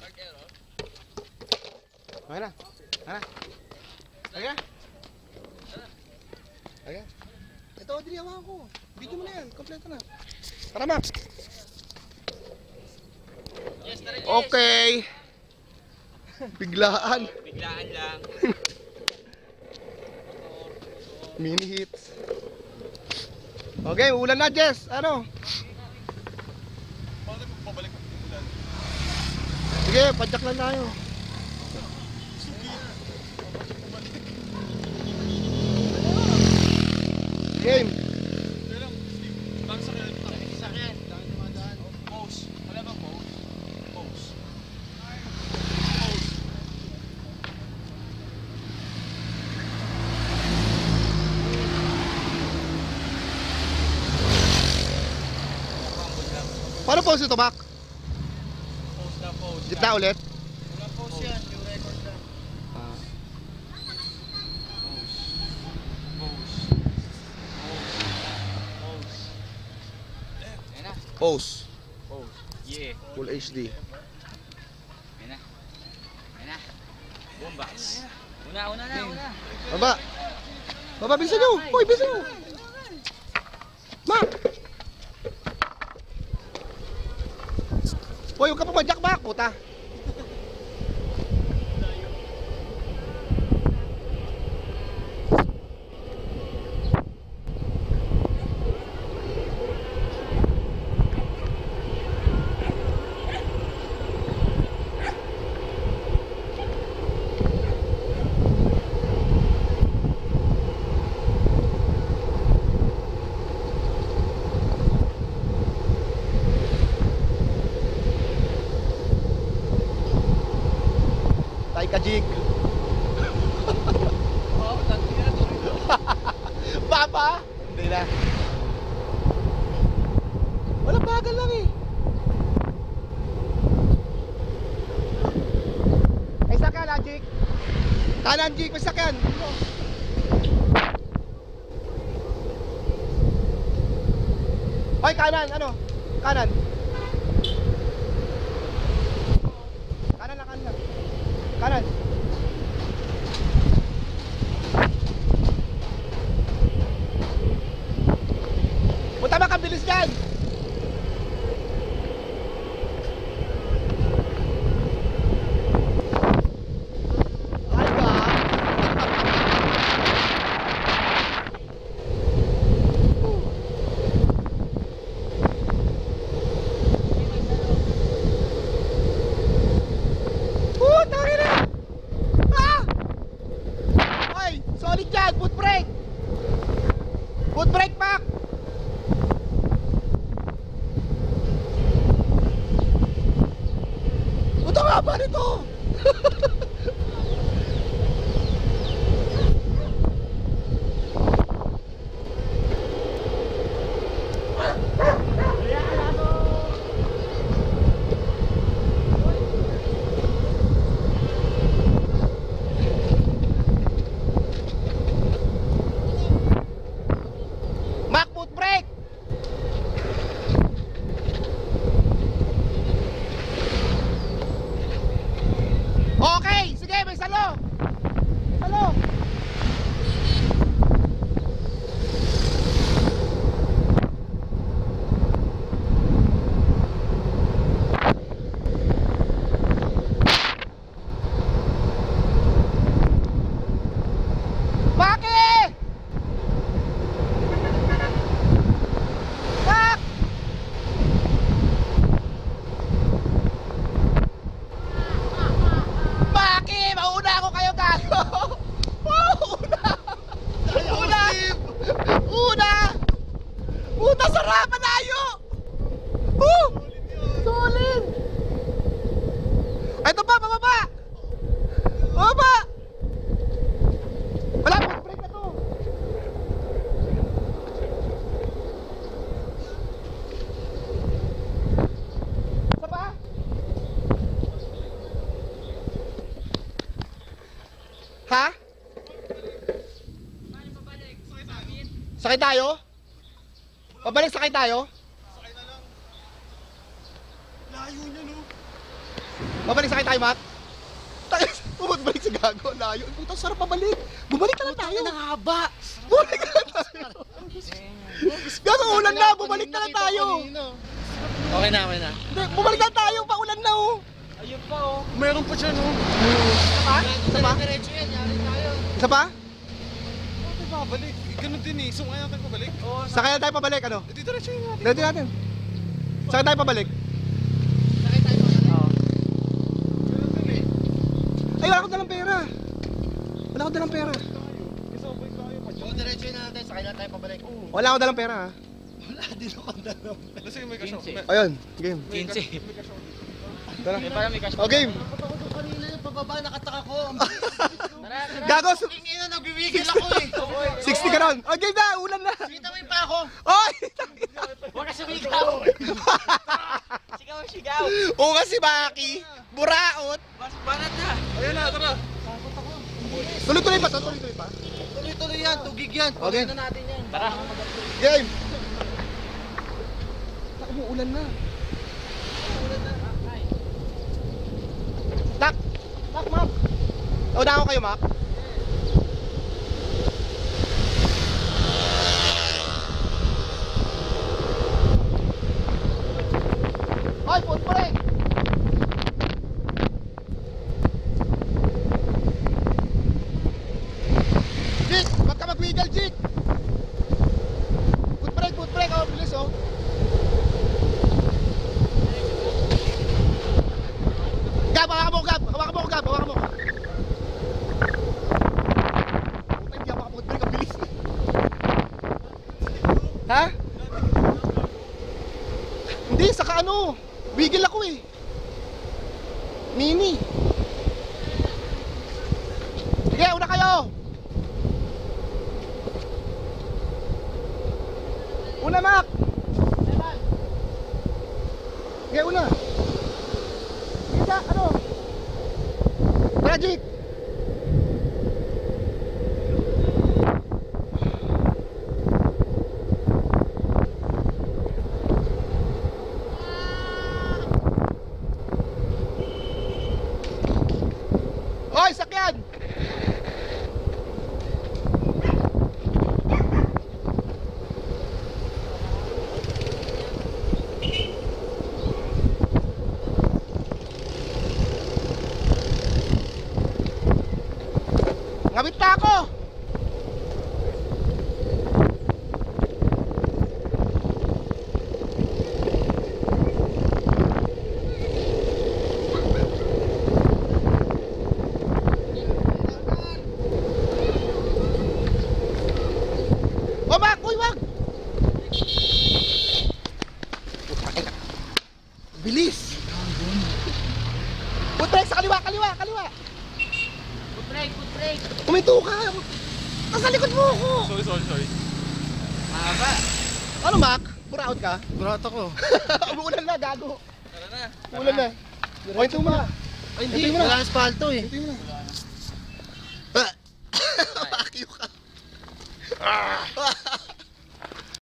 Okay na. Ha? Okay na? Okay. Ito, Audrey, hawakan ko. Video mo na yan. Kompleto na. Tara, Max. Okay. Biglaan. Biglaan lang. Mini hits. Okay, ulan na, Jess. Ano? Bakit magbabalik ang ulan? Sige, padyak lang tayo. Game. Kaya lang, Steve, bang sakyan? Sakyan. Dami dumadaan. Pose. Wala bang pose? Pose. Paano pause ito, Mac? Pose na pose. Gitna ulit? Walang post yan. Yung record lang. Ah. Pose. Pose. Pose. Ayan na. Pause. Pose. Yeah. Full HD. Ayan na. Ayan na. Boombox. Una. Baba. Baba, bilisan nyo. Hoy, bilisan nyo. Mac! Hoy, huwag ka pumadyak, Mac. Puta. Tay ka, Jig. Papa? Hindi na. Wala bagal lang eh. Ay, sakyan ha, Jig. Kanan, Jig. May sakyan. Hoy, kanan. Ano? Kanan. Kanan lang, kanan lang. Kanan. Punta ba kabilis dyan? Ay ba? Tangin na! Ah! Ay, solid dyan! Foot brake! Foot brake, Mac! Puta nga ba nito? Mac, foot brake! Okay, sige, may salo. May salo. Bakit? Bak! Bakit? Mauna ako kayo, gago! Una! Una! Una! Puta, sarap! Malayo! Solid! Ito pa, pababa! Pababa! Wala, foot brake na to! Isa pa? Ha? Sakay tayo? Pabalik sakay tayo? Sakay na lang. Layo niya, no? Mabalik sakay tayo, Mac. Bumalik si Gago. Layo. Puta, sarap pabalik. Bumalik na lang tayo. Ang haba. Bumalik na lang tayo. Gago, ulan na. Bumalik na lang tayo. Okay na. Hindi, bumalik na tayo. Paulan na, oh. Ayun pa oh. Meron pa siya, no? Isa pa? Isa pa? Diretso yan, yari tayo. Isa pa? Bakit babalik? Ganun din eh. Sungay natin pabalik. Oo, Sakay na tayo pabalik, ano? Hindi diretso yun natin. Dito natin. Sakay tayo pabalik. Sakay tayo pa. Oo. Ganun din eh. Ay, wala ko dalang pera. Wala ko dalang pera. Isabay tayo pa. Oo, diretso yun natin. Sakay na tayo pabalik. Wala ko dalang pera, ha? Wala din ako dalang. Sige, may kasyo. 15. Ayun, game. 15. May kasyo. Tara. May parang may cash. O, game. Dapat ako doon kanina yung pababa, nakataka ko. Tara, tara. Gago, Ina, nagbiwigil ako eh. 60 ka ron. O, game na, ulan na. Kita mo yung pa ako. Oy! Huwag ka sumigaw. Sigaw. Oo nga si Maki. Buraot. Banat na. Ayan na, tara. Tuloy-tuloy pa to, tuloy-tuloy pa. Tuloy-tuloy yan, tugig yan. Okay. Pagay na natin yan. Tara. Game. Tak mo, ulan na. Tak! Tak, Mac! Nauna ako kayo, Mac. Hoy, foot brake! Jik! Huwag ka mag-wiggle, Jik! Foot brake! Oh, bilis, oh. Gab, hawakan mo, Gab! Hawakan mo, Gab! Hawakan mo! Puta, hindi ako makafoot brake, ang bilis. Ha? Hindi, saka ano, bigil ako eh. Mini. Sige, una kayo. Una, Mac. Sige, una. Kita, ano? Magic. Hoy, sakyan! Ngawit na ako! O, Mac! Uy, wag! Bilis! Foot brake sa kaliwa! Foot brake. Uminto ka! Nasa likod mo ako! Sorry. Mahaba. Ano, Mac? Buraot ka? Burat ako. Umuulan na, gago! Tara na. Umuulan na. Point mo na. Ay, hindi. Wala asfalto eh. Hintayin mo na.